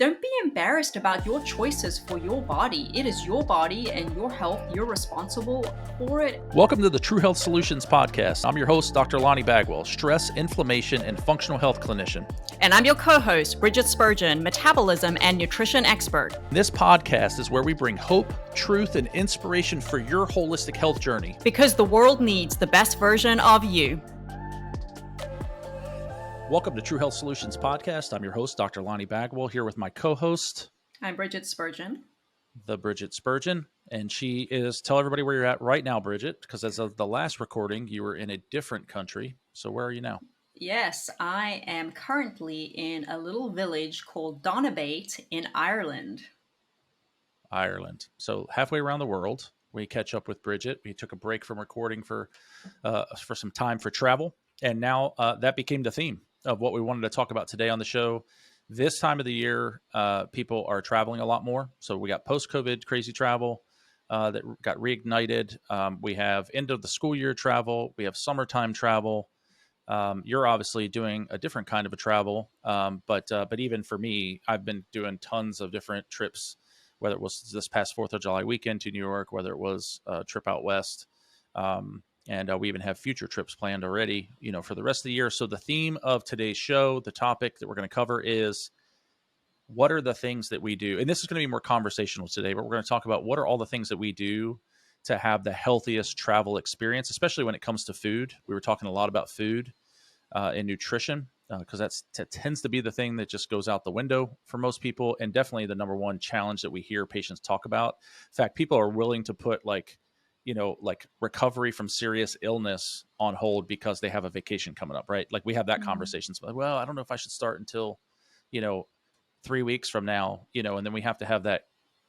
Don't be embarrassed about your choices for your body. It is your body and your health. You're responsible for it. Welcome to the True Health Solutions podcast. I'm your host, Dr. Lonnie Bagwell, stress, inflammation, and functional health clinician. And I'm your co-host, Brigitte Spurgeon, metabolism and nutrition expert. This podcast is where we bring hope, truth, and inspiration for your holistic health journey. Because the world needs the best version of you. Welcome to True Health Solutions podcast. I'm your host, Dr. Lonnie Bagwell, here with my co-host. I'm Brigitte Spurgeon. The Brigitte Spurgeon. And she is, tell everybody where you're at right now, Brigitte, because as of the last recording, you were in a different country. So where are you now? Yes, I am currently in a little village called Donabate in Ireland. Ireland. So halfway around the world, we catch up with Brigitte. We took a break from recording for some time for travel. And now that became the theme of what we wanted to talk about today on the show. This time of the year, people are traveling a lot more. So we got post-COVID crazy travel that got reignited. We have end of the school year travel. We have summertime travel. You're obviously doing a different kind of a travel. But even for me, I've been doing tons of different trips, whether it was this past 4th of July weekend to New York, whether it was a trip out west. And we even have future trips planned already, for the rest of the year. So the theme of today's show, the topic that we're going to cover is what are the things that we do? And this is going to be more conversational today, but we're going to talk about what are all the things that we do to have the healthiest travel experience, especially when it comes to food. We were talking a lot about food and nutrition because that tends to be the thing that just goes out the window for most people, and definitely the number one challenge that we hear patients talk about. In fact, people are willing to put like recovery from serious illness on hold because they have a vacation coming up, right? Like we have that conversation. So like, well, I don't know if I should start until, 3 weeks from now, and then we have to have that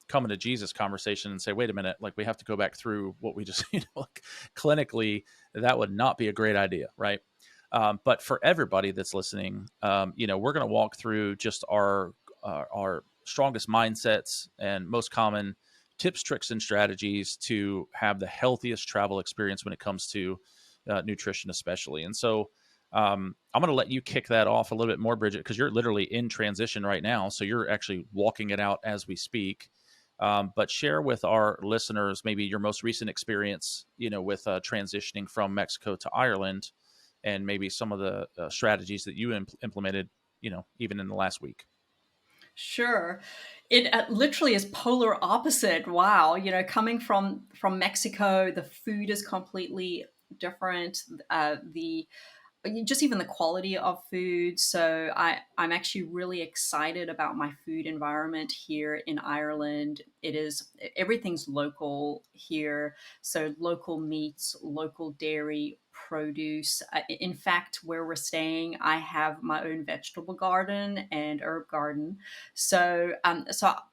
coming to Jesus conversation and say, wait a minute, like we have to go back through what we just, like clinically, that would not be a great idea. Right. But for everybody that's listening, we're going to walk through just our strongest mindsets and most common tips, tricks, and strategies to have the healthiest travel experience when it comes to nutrition, especially. And so I'm going to let you kick that off a little bit more, Brigitte, because you're literally in transition right now. So you're actually walking it out as we speak. But share with our listeners maybe your most recent experience, with transitioning from Mexico to Ireland, and maybe some of the strategies that you implemented, even in the last week. Sure. It literally is polar opposite. Wow. Coming from Mexico, the food is completely different. Just even the quality of food. So I'm actually really excited about my food environment here in Ireland. Everything's local here. So local meats, local dairy, produce. In fact, where we're staying, I have my own vegetable garden and herb garden. So I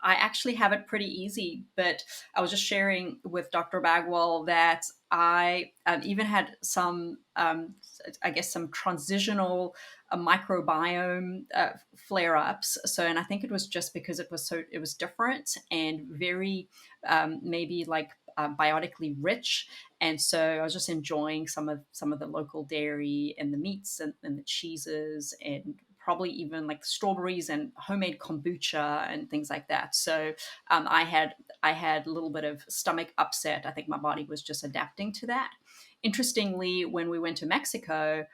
actually have it pretty easy. But I was just sharing with Dr. Bagwell that I even had some, some transitional microbiome flare-ups. So, and I think it was just because it was different and very maybe like biotically rich. And so I was just enjoying some of the local dairy and the meats and the cheeses and probably even like strawberries and homemade kombucha and things like that. So I had a little bit of stomach upset. I think my body was just adapting to that. Interestingly, when we went to Mexico,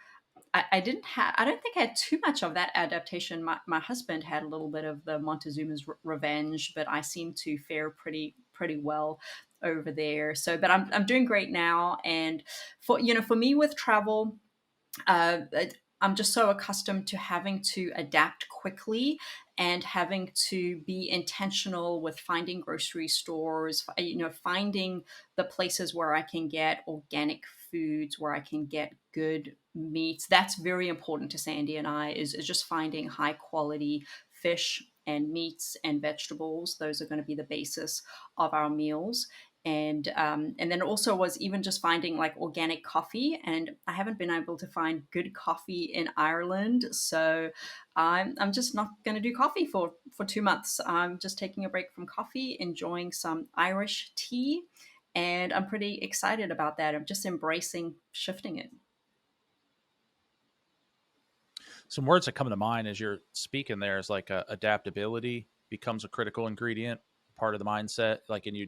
I don't think I had too much of that adaptation. My husband had a little bit of the Montezuma's revenge, but I seem to fare pretty well over there. So, but I'm doing great now. And for me with travel, I'm just so accustomed to having to adapt quickly and having to be intentional with finding grocery stores, finding the places where I can get organic foods, where I can get good meats. That's very important to Sandy and I, is just finding high quality fish and meats and vegetables. Those are going to be the basis of our meals. And then also was even just finding like organic coffee, and I haven't been able to find good coffee in Ireland, so I'm just not going to do coffee for 2 months. I'm just taking a break from coffee, enjoying some Irish tea, and I'm pretty excited about that. I'm just embracing shifting it. some words that come to mind as you're speaking there is like adaptability becomes a critical ingredient, part of the mindset. Like, and you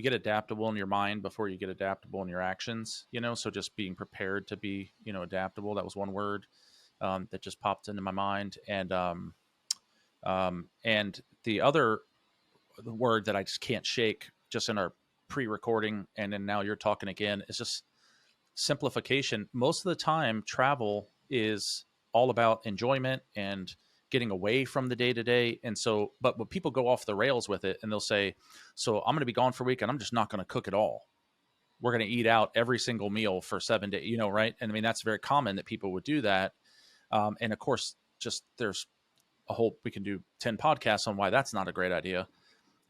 get adaptable in your mind before you get adaptable in your actions, you know? So just being prepared to be, you know, adaptable. That was one word that just popped into my mind. And the other word that I just can't shake just in our pre-recording, and then now you're talking again, is just simplification. Most of the time, travel is all about enjoyment and getting away from the day to day. And so, but when people go off the rails with it and they'll say, so I'm going to be gone for a week and I'm just not going to cook at all. We're going to eat out every single meal for 7 days, you know, right? And I mean, that's very common that people would do that. And of course, just there's we can do 10 podcasts on why that's not a great idea.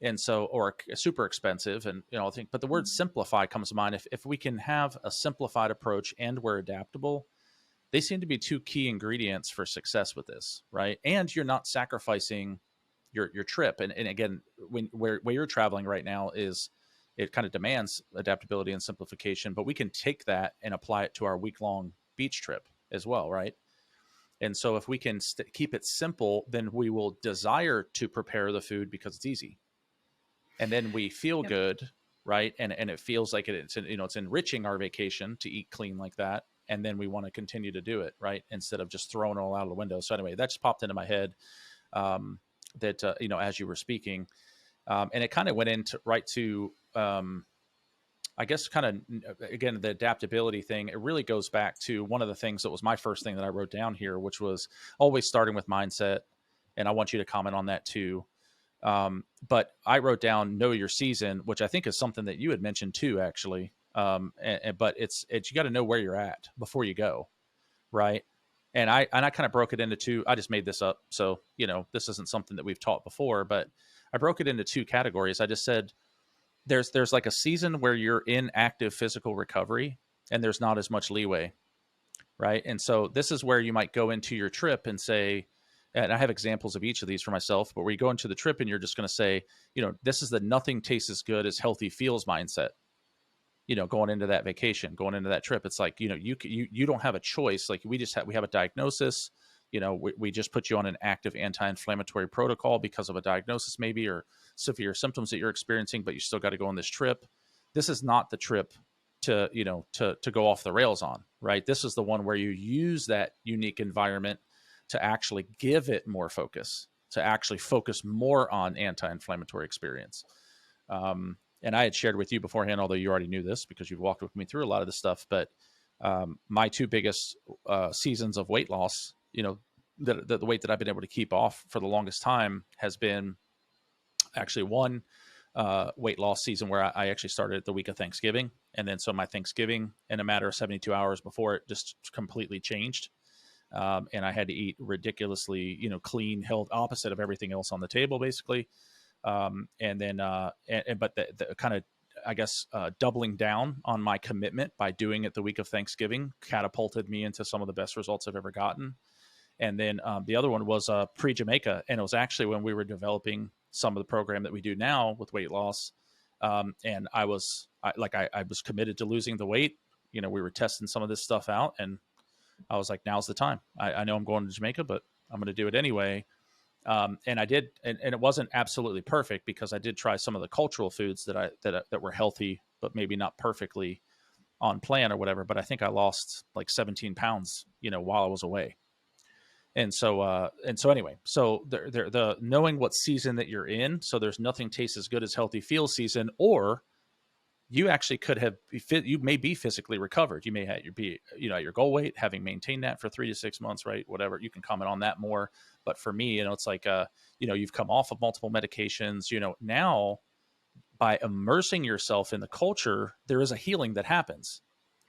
And so, or super expensive. And, you know, I think, but the word simplify comes to mind. If we can have a simplified approach and we're adaptable, they seem to be two key ingredients for success with this, right? And you're not sacrificing your trip. And again, where you're traveling right now is, it kind of demands adaptability and simplification, but we can take that and apply it to our week-long beach trip as well, right? And so if we can keep it simple, then we will desire to prepare the food because it's easy. And then we feel Yep. good, right? And it feels like it's, you know, it's enriching our vacation to eat clean like that. And then we want to continue to do it, right? Instead of just throwing it all out of the window. So anyway, that just popped into my head you know, as you were speaking. And it kind of went into right to, I guess, kind of, again, the adaptability thing. It really goes back to one of the things that was my first thing that I wrote down here, which was always starting with mindset. And I want you to comment on that too. But I wrote down know your season, which I think is something that you had mentioned too, actually. But it's you got to know where you're at before you go, right? And I kind of broke it into two. I just made this up, so you know this isn't something that we've taught before. But I broke it into two categories. I just said there's like a season where you're in active physical recovery, and there's not as much leeway, right? And so this is where you might go into your trip and say, and I have examples of each of these for myself, but where you go into the trip and you're just going to say, you know, this is the nothing tastes as good as healthy feels mindset. You know, going into that vacation, going into that trip, it's like, you know, you don't have a choice. Like we have a diagnosis. You know, we just put you on an active anti-inflammatory protocol because of a diagnosis maybe, or severe symptoms that you're experiencing, but you still got to go on this trip. This is not the trip to, you know, to go off the rails on, right? This is the one where you use that unique environment to actually give it more focus, to actually focus more on anti-inflammatory experience. And I had shared with you beforehand, although you already knew this because you've walked with me through a lot of this stuff, but my two biggest seasons of weight loss, you know, the weight that I've been able to keep off for the longest time has been actually one weight loss season where I actually started at the week of Thanksgiving. And then so my Thanksgiving in a matter of 72 hours before it just completely changed. And I had to eat ridiculously, you know, clean, health, opposite of everything else on the table, basically. And then, but the kind of, I guess, doubling down on my commitment by doing it the week of Thanksgiving catapulted me into some of the best results I've ever gotten. And then the other one was pre-Jamaica, and it was actually when we were developing some of the program that we do now with weight loss. And I was committed to losing the weight. You know, we were testing some of this stuff out, and I was like, now's the time. I know I'm going to Jamaica, but I'm going to do it anyway. And I did, and it wasn't absolutely perfect because I did try some of the cultural foods that were healthy, but maybe not perfectly on plan or whatever. But I think I lost like 17 pounds, you know, while I was away. And so anyway, so the knowing what season that you're in, so there's nothing tastes as good as healthy feels season, or you actually could have you may be physically recovered. You may be, you know, at your goal weight, having maintained that for 3 to 6 months, right? Whatever, you can comment on that more. But for me, you know, it's like, you know, you've come off of multiple medications, you know, now by immersing yourself in the culture, there is a healing that happens,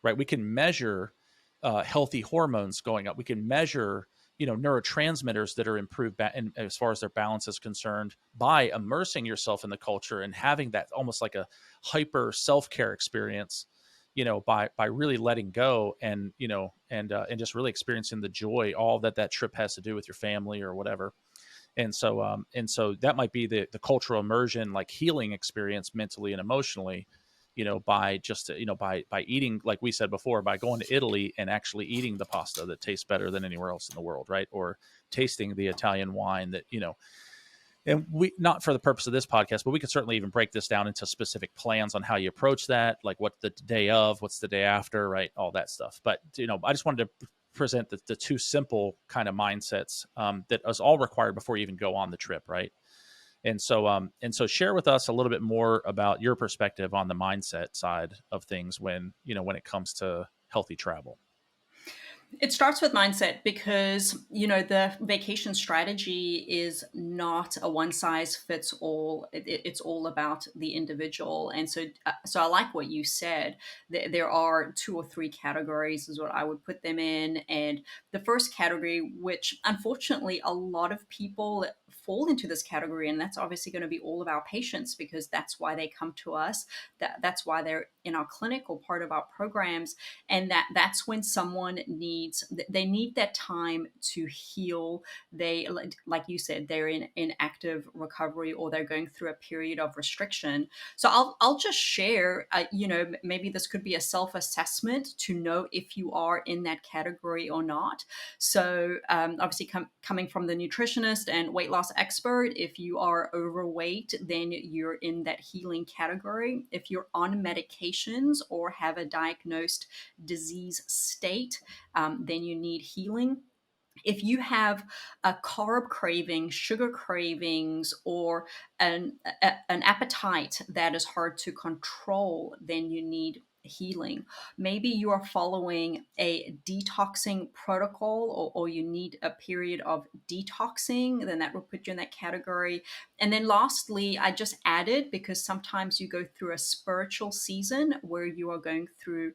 right? We can measure healthy hormones going up. We can measure, you know, neurotransmitters that are improved as far as their balance is concerned by immersing yourself in the culture and having that almost like a hyper self-care experience, you know, by really letting go and, you know, and just really experiencing the joy, all that trip has to do with your family or whatever. And so that might be the cultural immersion, like healing experience mentally and emotionally. by just, by eating, like we said before, by going to Italy and actually eating the pasta that tastes better than anywhere else in the world, right? Or tasting the Italian wine that, and we, not for the purpose of this podcast, but we could certainly even break this down into specific plans on how you approach that, like what the day of, what's the day after, right? All that stuff. But, I just wanted to present the two simple kind of mindsets that is all required before you even go on the trip, right? And so share with us a little bit more about your perspective on the mindset side of things when it comes to healthy travel. It starts with mindset because, the vacation strategy is not a one size fits all. It's all about the individual. And so I like what you said. There are two or three categories, is what I would put them in. And the first category, which unfortunately a lot of people fall into this category, and that's obviously going to be all of our patients because that's why they come to us. That's why they're in our clinic or part of our programs. And that's when someone they need that time to heal. They, like you said, they're in active recovery, or they're going through a period of restriction. So I'll just share, maybe this could be a self-assessment to know if you are in that category or not. So obviously coming from the nutritionist and weight loss expert, if you are overweight, then you're in that healing category. If you're on medications or have a diagnosed disease state, then you need healing. If you have a carb craving, sugar cravings, or an appetite that is hard to control, then you need healing. Maybe you are following a detoxing protocol, or you need a period of detoxing, then that will put you in that category. And then lastly, I just added, because sometimes you go through a spiritual season where you are going through,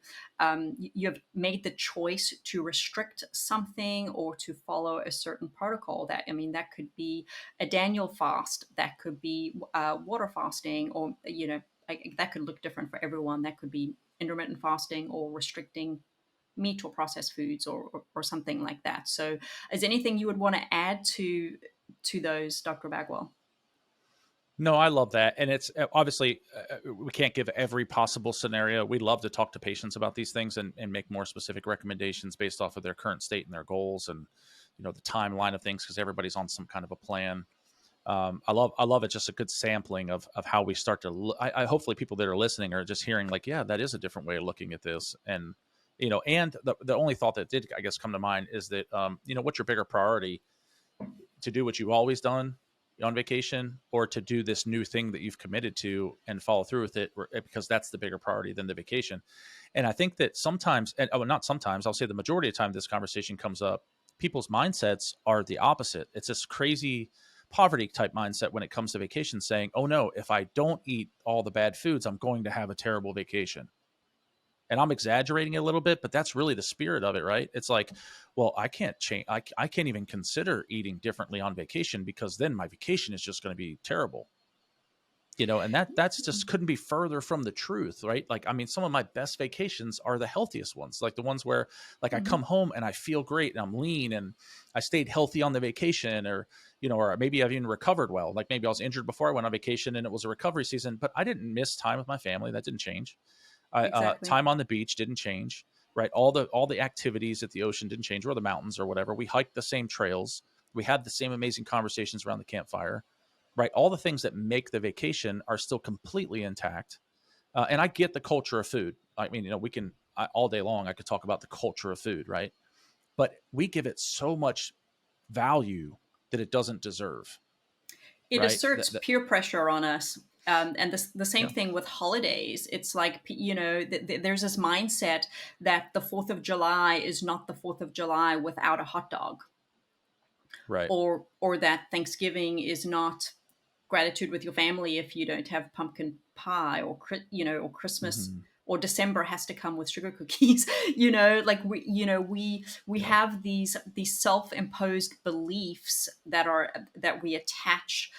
you have made the choice to restrict something or to follow a certain protocol. That could be a Daniel fast, that could be water fasting, or that could look different for everyone. That could be intermittent fasting or restricting meat or processed foods, or something like that. So is anything you would want to add to those, Dr. Bagwell? No, I love that. And it's obviously, we can't give every possible scenario. We love to talk to patients about these things and make more specific recommendations based off of their current state and their goals and, the timeline of things, because everybody's on some kind of a plan. I love it. Just a good sampling of how we start to I hopefully people that are listening are just hearing like, yeah, that is a different way of looking at this. And, and the only thought that did, I guess, come to mind is that, what's your bigger priority, to do what you've always done on vacation, or to do this new thing that you've committed to and follow through with it, because that's the bigger priority than the vacation. And I think that sometimes, and not sometimes, I'll say the majority of the time this conversation comes up, people's mindsets are the opposite. It's this crazy poverty type mindset when it comes to vacation, saying, oh no, if I don't eat all the bad foods, I'm going to have a terrible vacation. And I'm exaggerating a little bit, but that's really the spirit of it, right? It's like, well, I can't change. I can't even consider eating differently on vacation, because then my vacation is just going to be terrible. And that's just couldn't be further from the truth, right? Like, some of my best vacations are the healthiest ones, like the ones where, like, I come home and I feel great and I'm lean and I stayed healthy on the vacation, or maybe I've even recovered well. Like maybe I was injured before I went on vacation and it was a recovery season, but I didn't miss time with my family. That didn't change. Exactly. Time on the beach didn't change, right? All the activities at the ocean didn't change, or the mountains or whatever. We hiked the same trails. We had the same amazing conversations around the campfire, right? All the things that make the vacation are still completely intact. And I get the culture of food. We can, all day long, I could talk about the culture of food, right? But we give it so much value that it doesn't deserve, It right? asserts peer pressure on us. And the same Yeah, thing with holidays. It's like, there's this mindset that the 4th of July is not the 4th of July without a hot dog, right. or that Thanksgiving is not gratitude with your family if you don't have pumpkin pie, or Christmas Mm-hmm. or December has to come with sugar cookies. We Yeah. have these self-imposed beliefs that we attach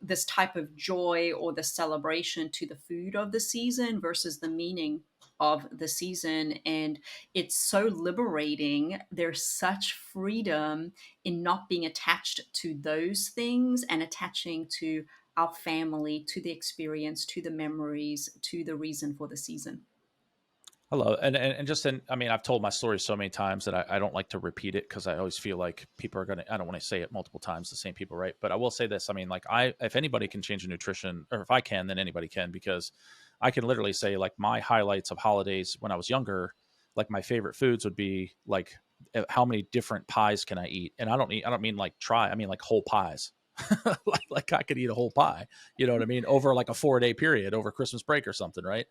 this type of joy or the celebration to the food of the season versus the meaning of the season. And it's so liberating. There's such freedom in not being attached to those things and attaching to our family, to the experience, to the memories, to the reason for the season. Hello, and just in, I mean, I've told my story so many times that I don't like to repeat it because I always feel like people are gonna. I don't want to say it multiple times, the same people, right? But I will say this. I mean, like if anybody can change a nutrition, or if I can, then anybody can, because I can literally say like my highlights of holidays when I was younger, like my favorite foods would be like how many different pies can I eat, and I don't mean like try, I mean like whole pies. Like I could eat a whole pie, you know what I mean, over like a 4-day period over Christmas break or something, right?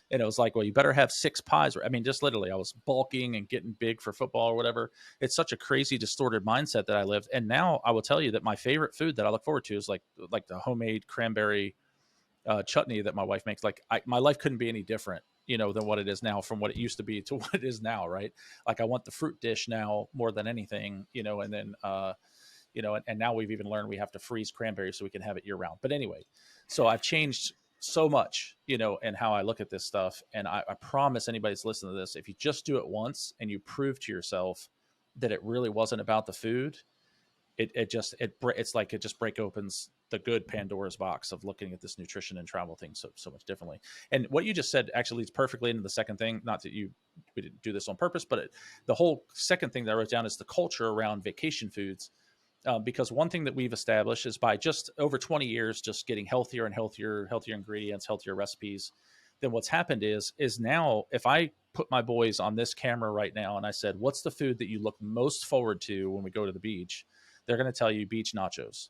And it was like, well, you better have 6 pies. I mean, just literally, I was bulking and getting big for football or whatever. It's such a crazy, distorted mindset that I lived. And now I will tell you that my favorite food that I look forward to is like the homemade cranberry chutney that my wife makes. Like my life couldn't be any different, you know, than what it is now from what it used to be to what it is now, right? Like I want the fruit dish now more than anything, you know, and then you know, and now we've even learned we have to freeze cranberries so we can have it year round. But anyway, so I've changed so much, you know, and how I look at this stuff. And I promise anybody that's listening to this, if you just do it once and you prove to yourself that it really wasn't about the food, it's like it just break opens the good Pandora's box of looking at this nutrition and travel thing so much differently. And what you just said actually leads perfectly into the second thing. Not that we didn't do this on purpose, but the whole second thing that I wrote down is the culture around vacation foods. Because one thing that we've established is by just over 20 years, just getting healthier and healthier ingredients, healthier recipes. Then what's happened is now if I put my boys on this camera right now and I said, what's the food that you look most forward to when we go to the beach? They're going to tell you beach nachos,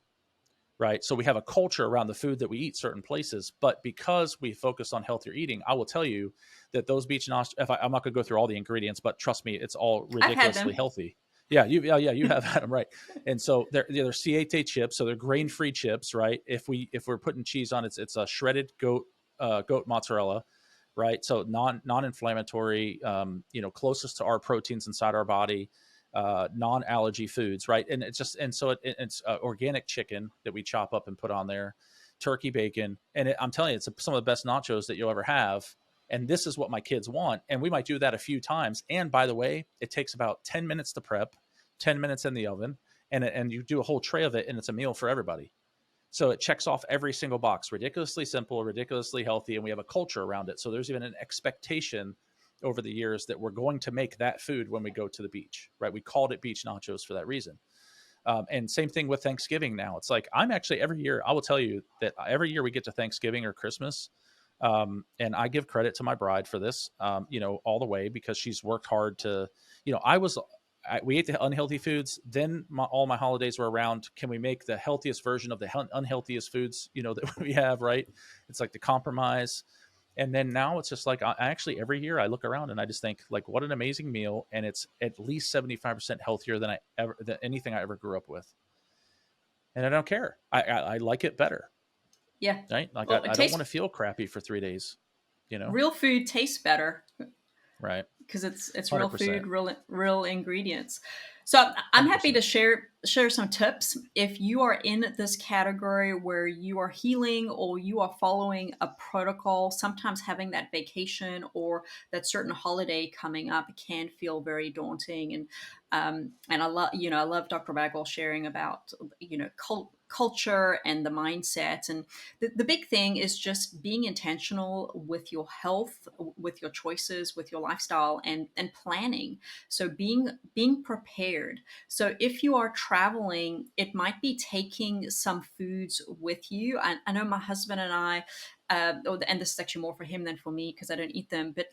right? So we have a culture around the food that we eat certain places, but because we focus on healthier eating, I will tell you that those beach nachos, I'm not going to go through all the ingredients, but trust me, it's all I've had ridiculously them. healthy. Yeah, you have had them, right? And so they're C8 chips, so they're grain free chips, right? If we're putting cheese on it, it's a shredded goat mozzarella, right? So non inflammatory, you know, closest to our proteins inside our body, non allergy foods, right? And it's organic chicken that we chop up and put on there, turkey bacon, and I'm telling you, it's some of the best nachos that you'll ever have. And this is what my kids want. And we might do that a few times. And by the way, it takes about 10 minutes to prep, 10 minutes in the oven, and you do a whole tray of it, and it's a meal for everybody. So it checks off every single box, ridiculously simple, ridiculously healthy, and we have a culture around it. So there's even an expectation over the years that we're going to make that food when we go to the beach, right? We called it beach nachos for that reason. And same thing with Thanksgiving now. It's like I'm actually every year, I will tell you that every year we get to Thanksgiving or Christmas, and I give credit to my bride for this, you know, all the way because she's worked hard to, you know, we ate the unhealthy foods. Then all my holidays were around. Can we make the healthiest version of the unhealthiest foods, you know, that we have, right? It's like the compromise. And then now it's just like, I actually, every year I look around and I just think like, what an amazing meal. And it's at least 75% healthier than anything I ever grew up with. And I don't care. I like it better. Yeah. Right. Like Well, it I don't tastes want to feel crappy for 3 days, you know? real food tastes better Right. because it's real food, 100%. real ingredients. So I'm happy 100%. to share some tips if you are in this category where you are healing or you are following a protocol. Sometimes having that vacation or that certain holiday coming up can feel very daunting, and I love Dr. Bagwell sharing about culture and the mindset. And the big thing is just being intentional with your health, with your choices, with your lifestyle, and planning. So being prepared. So if you are traveling, it might be taking some foods with you. I know my husband and I, and this is actually more for him than for me because I don't eat them, but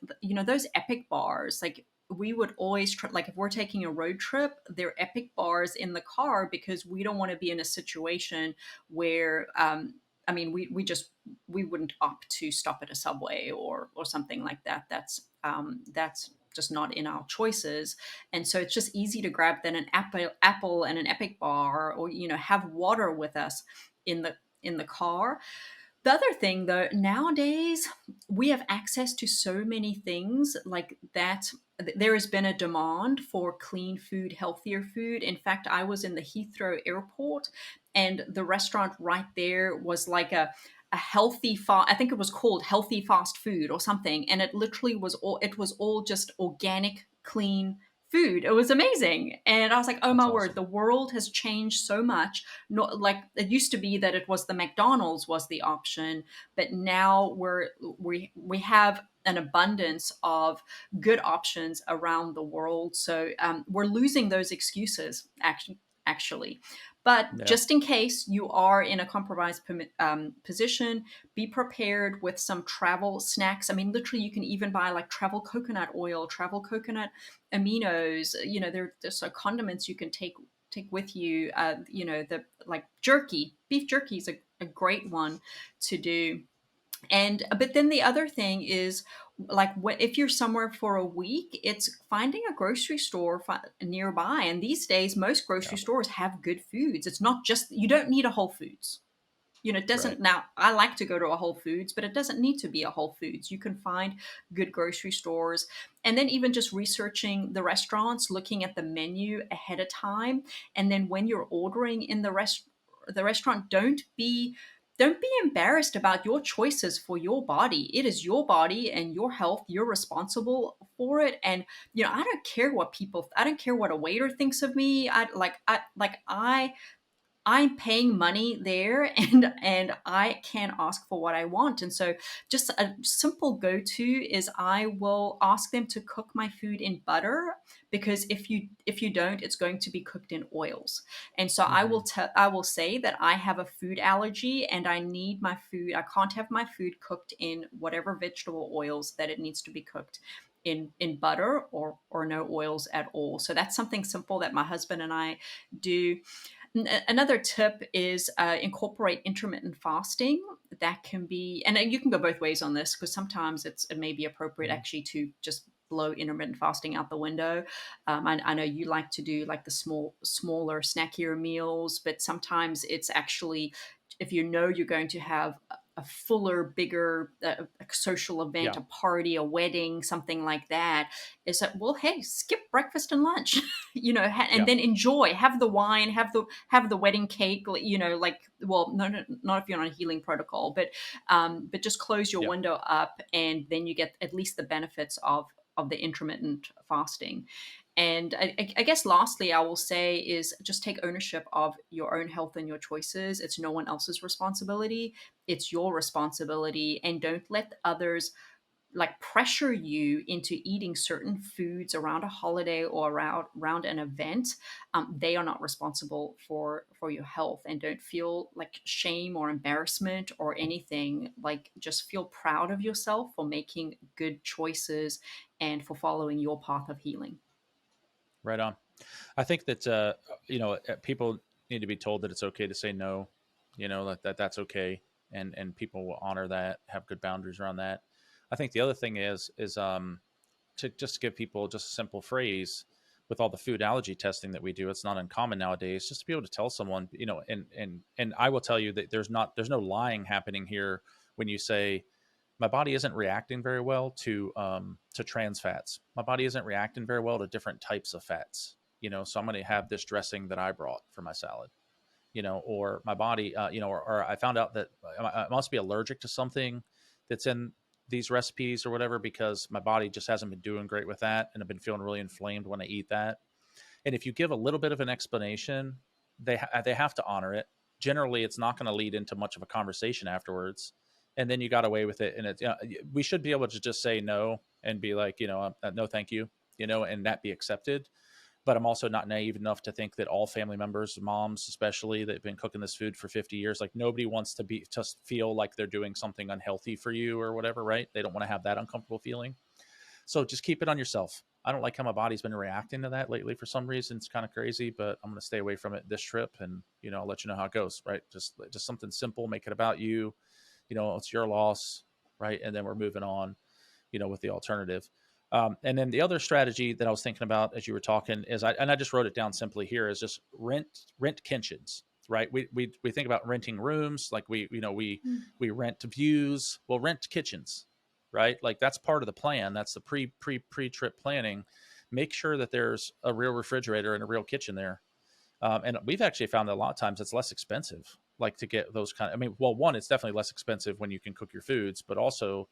those epic bars, like we would always like if we're taking a road trip, they're epic bars in the car because we don't want to be in a situation where I mean we wouldn't opt to stop at a Subway or something like that. That's just not in our choices. And so it's just easy to grab then an apple and an epic bar, or have water with us in the car. The other thing, though, nowadays we have access to so many things like that. There has been a demand for clean food, healthier food. In fact, I was in the Heathrow airport, and the restaurant right there was like a healthy I think it was called healthy fast food or something, and it literally was all just organic, clean food. It was amazing. And I was like, oh That's my word, awesome. the world has changed so much. Not like it used to be that it was the McDonald's was the option, but now we have an abundance of good options around the world. So we're losing those excuses actually. But Yeah. just in case you are in a compromised position, be prepared with some travel snacks. I mean, literally, you can even buy like travel coconut oil, travel coconut aminos. You know, there's so condiments you can take with you. You know, the like jerky, beef jerky is a great one to do. And but then the other thing is like if you're somewhere for a week, it's finding a grocery store nearby. And these days most Yeah. grocery stores have good foods. It's not just, you don't need a Whole Foods. You know, it Right. doesn't, now I like to go to a Whole Foods, but it doesn't need to be a Whole Foods. You can find good grocery stores. And then even just researching the restaurants, looking at the menu ahead of time. And then when you're ordering in the restaurant, don't be embarrassed about your choices for your body. It is your body and your health. You're responsible for it. And you know, I don't care what a waiter thinks of me. I'm paying money there, and I can ask for what I want. And so just a simple go-to is I will ask them to cook my food in butter, because if you don't, it's going to be cooked in oils. And so Hmm. I will say that I have a food allergy and I need my food, I can't have my food cooked in whatever vegetable oils, that it needs to be cooked in butter or no oils at all. So that's something simple that my husband and I do. Another tip is incorporate intermittent fasting. That can be, and you can go both ways on this, because sometimes it may be appropriate Hmm. actually to just blow intermittent fasting out the window. I know you like to do like the smaller, snackier meals, but sometimes it's actually, if you know you're going to have a fuller, bigger a social event, Yeah. a party, a wedding, something like that, is that, well, hey, skip breakfast and lunch. You know, and Yeah. then enjoy, have the wine, have the wedding cake, you know, like, well, no, not if you're on a healing protocol, but just close your Yeah. window up, and then you get at least the benefits of the intermittent fasting. And I guess lastly, I will say is just take ownership of your own health and your choices. It's no one else's responsibility. It's your responsibility. And don't let others like pressure you into eating certain foods around a holiday or around an event. They are not responsible for your health, and don't feel like shame or embarrassment or anything. Like, just feel proud of yourself for making good choices and for following your path of healing. Right on. I think that people need to be told that it's okay to say no. You know that's okay, and people will honor that, have good boundaries around that. I think the other thing is to just give people just a simple phrase with all the food allergy testing that we do. It's not uncommon nowadays just to be able to tell someone, and I will tell you that there's no lying happening here when you say my body isn't reacting very well to trans fats. My body isn't reacting very well to different types of fats. So I'm going to have this dressing that I brought for my salad. Or my body, or I found out that I must be allergic to something that's in these recipes or whatever, because my body just hasn't been doing great with that, and I've been feeling really inflamed when I eat that. And if you give a little bit of an explanation, they have to honor it. Generally, it's not going to lead into much of a conversation afterwards, and then you got away with it. And we should be able to just say no and be like, no, thank you, and that be accepted. But I'm also not naive enough to think that all family members, moms especially, that have been cooking this food for 50 years, like nobody wants to feel like they're doing something unhealthy for you or whatever, right? They don't want to have that uncomfortable feeling. So just keep it on yourself. I don't like how my body's been reacting to that lately for some reason. It's kind of crazy, but I'm going to stay away from it this trip, and I'll let you know how it goes. Right? Just something simple. Make it about you. It's your loss, right? And then we're moving on. With the alternative. And then the other strategy that I was thinking about as you were talking is I just wrote it down simply here is just rent kitchens. Right? We think about renting rooms, like we rent views. Well, rent kitchens, right? Like that's part of the plan. That's the pre trip planning. Make sure that there's a real refrigerator and a real kitchen there. And we've actually found that a lot of times it's less expensive, like to get those kind of, I mean, well, one, it's definitely less expensive when you can cook your foods, but also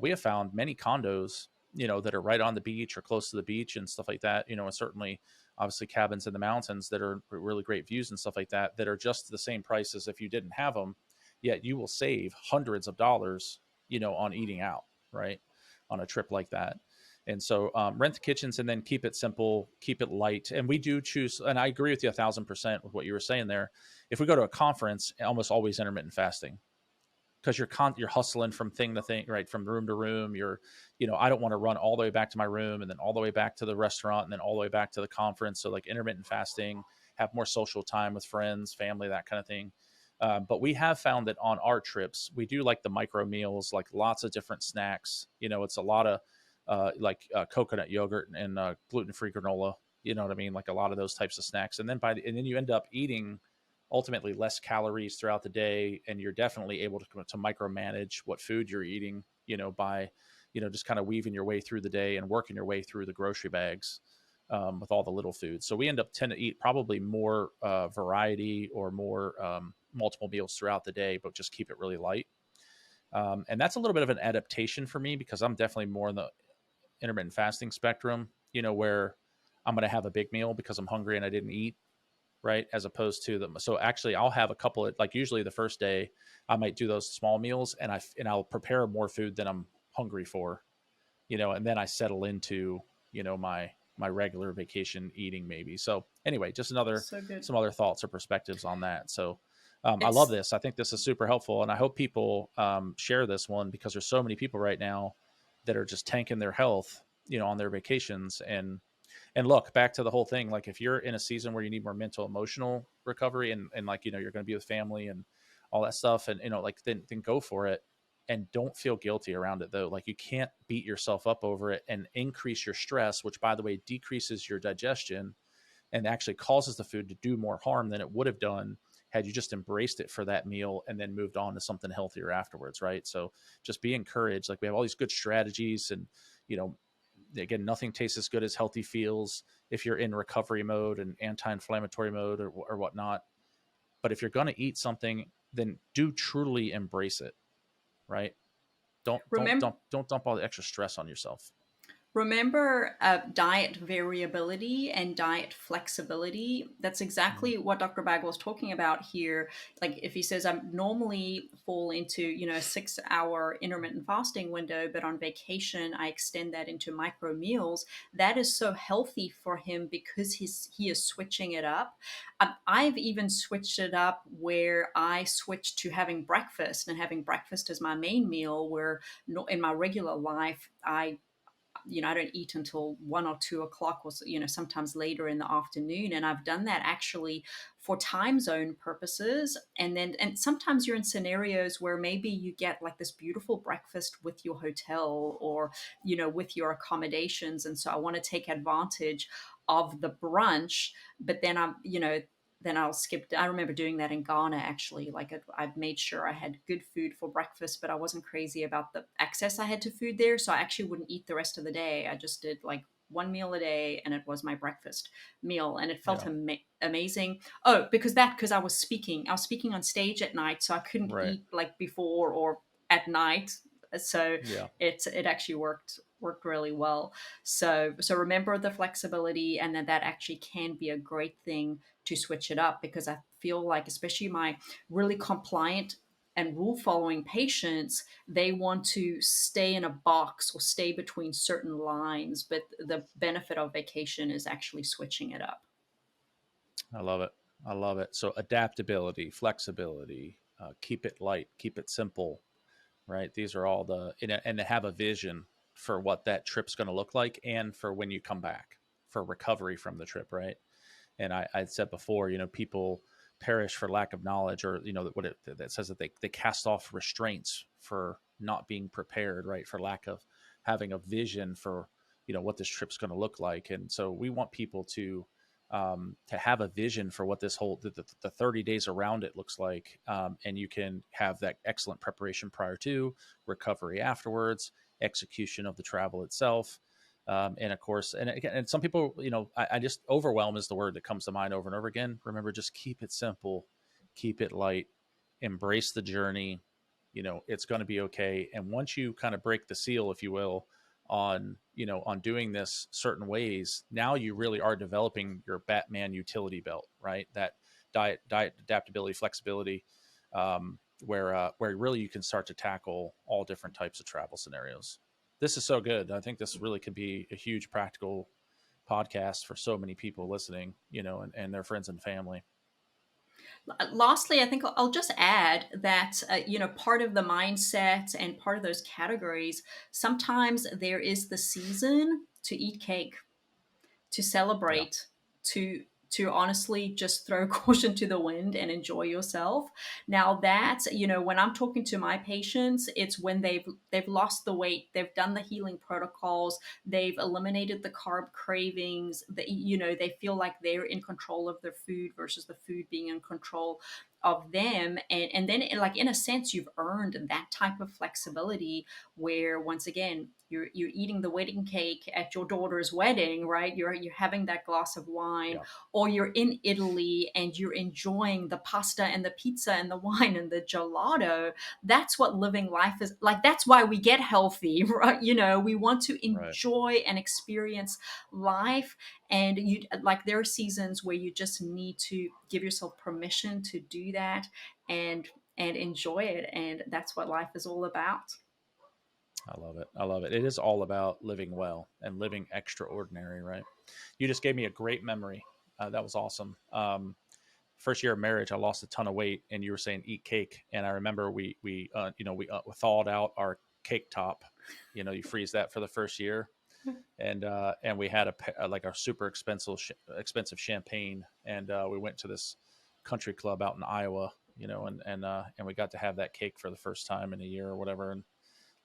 we have found many condos. that are right on the beach or close to the beach and stuff like that, and certainly obviously cabins in the mountains that are really great views and stuff like that, that are just the same price as if you didn't have them, yet you will save hundreds of dollars, on eating out, right? On a trip like that. And so rent the kitchens and then keep it simple, keep it light. And we do choose, and I agree with you 1,000% with what you were saying there. If we go to a conference, almost always intermittent fasting, because you're hustling from thing to thing, right? From room to room. I don't want to run all the way back to my room and then all the way back to the restaurant and then all the way back to the conference. So like intermittent fasting, have more social time with friends, family, that kind of thing. But we have found that on our trips, we do like the micro meals, like lots of different snacks. It's a lot of coconut yogurt and gluten-free granola. You know what I mean? Like a lot of those types of snacks. And then you end up eating ultimately less calories throughout the day, and you're definitely able to micromanage what food you're eating, by just kind of weaving your way through the day and working your way through the grocery bags, with all the little foods. So we tend to eat probably more variety or more multiple meals throughout the day, but just keep it really light. And that's a little bit of an adaptation for me, because I'm definitely more in the intermittent fasting spectrum, where I'm going to have a big meal because I'm hungry and I didn't eat, right? As opposed to them. So actually I'll have a couple of, like, usually the first day I might do those small meals, and I'll prepare more food than I'm hungry for, and then I settle into, my regular vacation eating maybe. So anyway, just So good. some other thoughts or perspectives on that. So I love It's this. I think this is super helpful, and I hope people share this one, because there's so many people right now that are just tanking their health, on their vacations. And look, back to the whole thing, like if you're in a season where you need more mental, emotional recovery, and like, you're going to be with family and all that stuff, and, like, then go for it, and don't feel guilty around it though. Like, you can't beat yourself up over it and increase your stress, which, by the way, decreases your digestion and actually causes the food to do more harm than it would have done had you just embraced it for that meal and then moved on to something healthier afterwards. Right. So just be encouraged. Like, we have all these good strategies, and, again, nothing tastes as good as healthy feels if you're in recovery mode and anti-inflammatory mode or whatnot. But if you're going to eat something, then do truly embrace it. Right. remember Don't dump all the extra stress on yourself. Remember diet variability and diet flexibility. That's Mm, exactly what Dr. Bagwell is talking about here. Like if he says, I normally fall into, a 6 hour intermittent fasting window, but on vacation, I extend that into micro meals. That is so healthy for him because he is switching it up. I've even switched it up where I switched to having breakfast and having breakfast as my main meal, where in my regular life, I don't eat until 1 or 2 o'clock, or sometimes later in the afternoon. And I've done that actually for time zone purposes. And sometimes you're in scenarios where maybe you get like this beautiful breakfast with your hotel, or with your accommodations, and so I want to take advantage of the brunch. But then I'll skip. I remember doing that in Ghana actually. Like I'd made sure I had good food for breakfast, but I wasn't crazy about the access I had to food there. So I actually wouldn't eat the rest of the day. I just did like one meal a day, and it was my breakfast meal, and it felt yeah. amazing. Oh, because I was speaking on stage at night, so I couldn't Right. eat like before or at night. So Yeah. it actually worked really well. So remember the flexibility, and then that actually can be a great thing to switch it up, because I feel like, especially my really compliant and rule following patients, they want to stay in a box or stay between certain lines. But the benefit of vacation is actually switching it up. I love it. I love it. So adaptability, flexibility, keep it light, keep it simple, right? These are all and to have a vision for what that trip's going to look like, and for when you come back for recovery from the trip, right? And I said before, people perish for lack of knowledge, or, that says that they cast off restraints for not being prepared, right? For lack of having a vision for, what this trip's going to look like. And so we want people to have a vision for what this whole the 30 days around it looks like, and you can have that excellent preparation prior to, recovery afterwards, execution of the travel itself, and of course, and again, and some people, I just, overwhelm is the word that comes to mind over and over again. Remember, just keep it simple, keep it light, embrace the journey. It's going to be okay. And once you kind of break the seal, if you will, on, on doing this certain ways, now you really are developing your Batman utility belt, right? That diet, adaptability, flexibility, where really you can start to tackle all different types of travel scenarios. This is so good. I think this really could be a huge practical podcast for so many people listening, and their friends and family. Lastly, I think I'll just add that, part of the mindset and part of those categories, sometimes there is the season to eat cake, to Yeah. celebrate, to honestly just throw caution to the wind and enjoy yourself. Now that, when I'm talking to my patients, it's when they've lost the weight, they've done the healing protocols, they've eliminated the carb cravings, they feel like they're in control of their food versus the food being in control of them. And then, like, in a sense, you've earned that type of flexibility where, once again, you're eating the wedding cake at your daughter's wedding, right? You're having that glass of wine, Yeah. or you're in Italy and you're enjoying the pasta and the pizza and the wine and the gelato. That's what living life is like. That's why we get healthy, right? We want to Right. enjoy and experience life. And there are seasons where you just need to give yourself permission to do that and enjoy it. And that's what life is all about. I love it. I love it. It is all about living well and living extraordinary, right? You just gave me a great memory. That was awesome. First year of marriage, I lost a ton of weight, and you were saying eat cake, and I remember we thawed out our cake top. You freeze that for the first year, and we had a super expensive champagne, and we went to this country club out in Iowa, and we got to have that cake for the first time in a year or whatever, and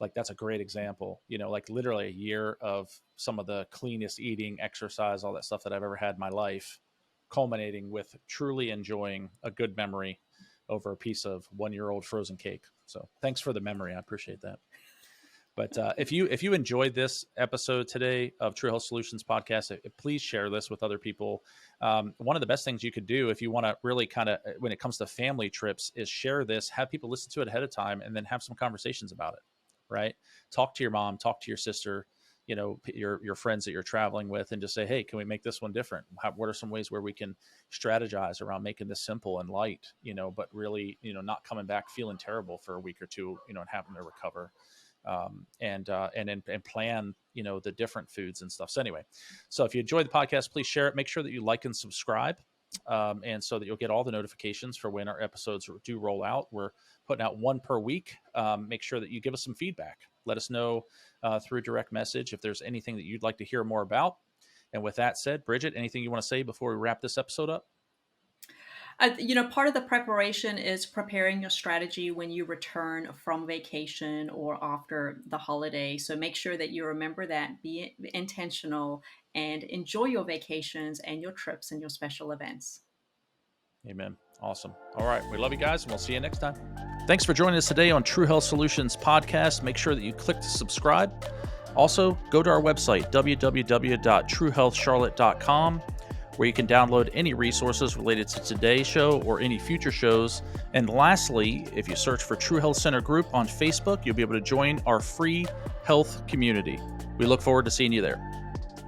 like that's a great example, like literally a year of some of the cleanest eating, exercise, all that stuff that I've ever had in my life, culminating with truly enjoying a good memory over a piece of 1-year-old frozen cake. So thanks for the memory. I appreciate that. But if you enjoyed this episode today of True Health Solutions podcast, please share this with other people. One of the best things you could do if you want to really kind of, when it comes to family trips, is share this, have people listen to it ahead of time, and then have some conversations about it. Right? Talk to your mom, talk to your sister, your friends that you're traveling with, and just say, hey, can we make this one different? What are some ways where we can strategize around making this simple and light, but really, not coming back feeling terrible for a week or two, and having to recover, and plan, the different foods and stuff. So anyway, so if you enjoyed the podcast, please share it. Make sure that you like and subscribe. And so that you'll get all the notifications for when our episodes do roll out. We're putting out one per week. Make sure that you give us some feedback. Let us know through direct message if there's anything that you'd like to hear more about. And with that said, Brigitte, anything you want to say before we wrap this episode up? Part of the preparation is preparing your strategy when you return from vacation or after the holiday. So make sure that you remember that, be intentional, and enjoy your vacations and your trips and your special events. Amen. Awesome. All right. We love you guys, and we'll see you next time. Thanks for joining us today on True Health Solutions podcast. Make sure that you click to subscribe. Also, go to our website, www.truehealthcharlotte.com, where you can download any resources related to today's show or any future shows. And lastly, if you search for True Health Center Group on Facebook, you'll be able to join our free health community. We look forward to seeing you there.